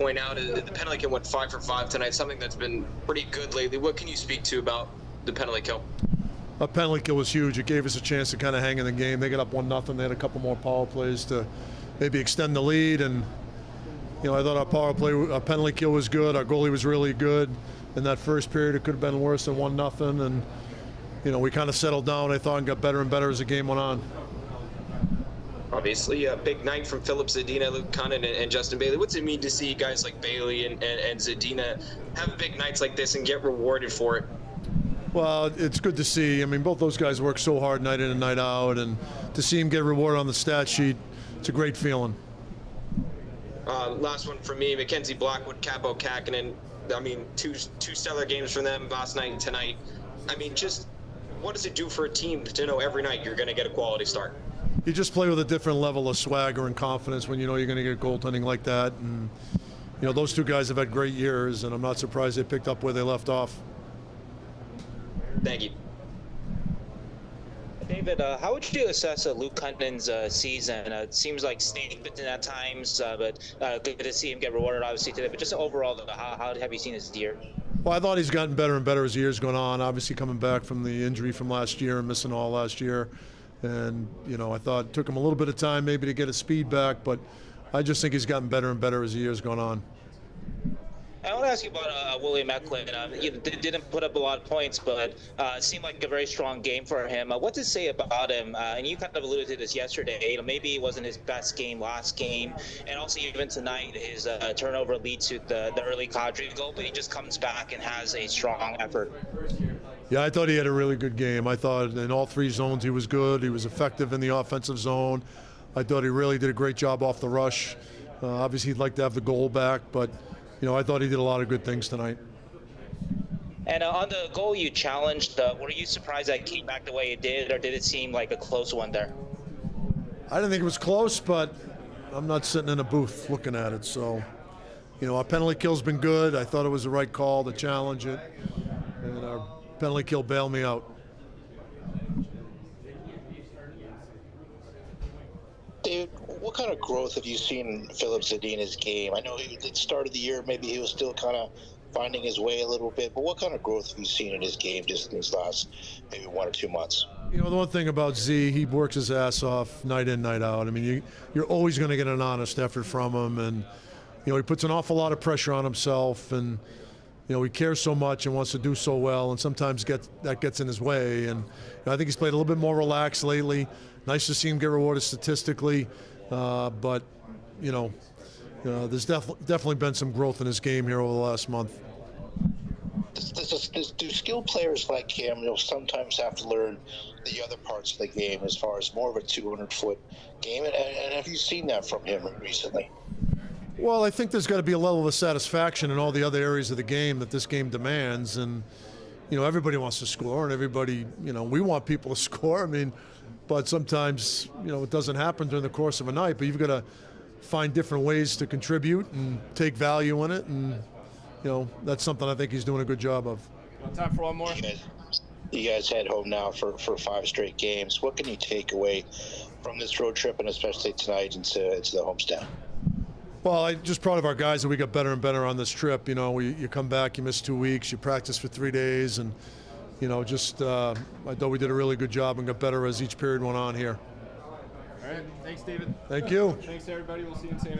point out is the penalty kill went 5 for 5 tonight, something that's been pretty good lately. What can you speak to about the penalty kill? A penalty kill was huge. It gave us a chance to kind of hang in the game. They got up 1-0. They had a couple more power plays to maybe extend the lead. And, I thought our penalty kill was good. Our goalie was really good. In that first period, it could have been worse than 1-0. And, we kind of settled down, I thought, and got better and better as the game went on. Obviously, a big night from Filip Zadina, Luke Kunin, and Justin Bailey. What's it mean to see guys like Bailey and Zadina have big nights like this and get rewarded for it? Well, it's good to see. I mean, both those guys work so hard night in and night out, and to see them get rewarded on the stat sheet, it's a great feeling. Last one for me, Mackenzie Blackwood, Capo Kakinen. I mean, two stellar games from them last night and tonight. I mean, just what does it do for a team to know every night you're going to get a quality start? You just play with a different level of swagger and confidence when you know you're going to get goaltending like that. And, those two guys have had great years, and I'm not surprised they picked up where they left off. Thank you. David, how would you assess Luke Kunin's season? It seems like snake bitten at times, but good to see him get rewarded, obviously, today. But just overall, how have you seen his year? Well, I thought he's gotten better and better as the year's gone on, obviously coming back from the injury from last year and missing all last year. And, I thought it took him a little bit of time maybe to get his speed back, but I just think he's gotten better and better as the year's gone on. I want to ask you about William Eklund. He didn't put up a lot of points, but it seemed like a very strong game for him. What to say about him? And you kind of alluded to this yesterday. Maybe it wasn't his best game last game, and also even tonight, his turnover leads to the early Kadri goal, but he just comes back and has a strong effort. Yeah, I thought he had a really good game. I thought in all three zones he was good. He was effective in the offensive zone. I thought he really did a great job off the rush. Obviously, he'd like to have the goal back, but I thought he did a lot of good things tonight. And on the goal you challenged, were you surprised that it came back the way it did, or did it seem like a close one there? I didn't think it was close, but I'm not sitting in a booth looking at it. So, our penalty kill's been good. I thought it was the right call to challenge it, and our penalty kill bailed me out. David, what kind of growth have you seen in Filip Zadina's game? I know at the start of the year, maybe he was still kind of finding his way a little bit, but what kind of growth have you seen in his game just in these last maybe 1 or 2 months? The one thing about Z, he works his ass off night in, night out. I mean, you're always going to get an honest effort from him, and, he puts an awful lot of pressure on himself, and, he cares so much and wants to do so well, and sometimes that gets in his way. And I think he's played a little bit more relaxed lately. Nice to see him get rewarded statistically, but there's definitely been some growth in his game here over the last month. Do skilled players like him, sometimes have to learn the other parts of the game as far as more of a 200-foot game? And have you seen that from him recently? Well, I think there's got to be a level of satisfaction in all the other areas of the game that this game demands. And, everybody wants to score, and everybody, we want people to score. I mean, but sometimes, it doesn't happen during the course of a night. But you've got to find different ways to contribute and take value in it. And, that's something I think he's doing a good job of. Time for one more. You guys head home now for 5 straight games. What can you take away from this road trip, and especially tonight into the homestand? Well, I'm just proud of our guys that we got better and better on this trip. You come back, you miss 2 weeks, you practice for 3 days, and, I thought we did a really good job and got better as each period went on here. All right. Thanks, David. Thank you. Thanks, everybody. We'll see you in San Antonio.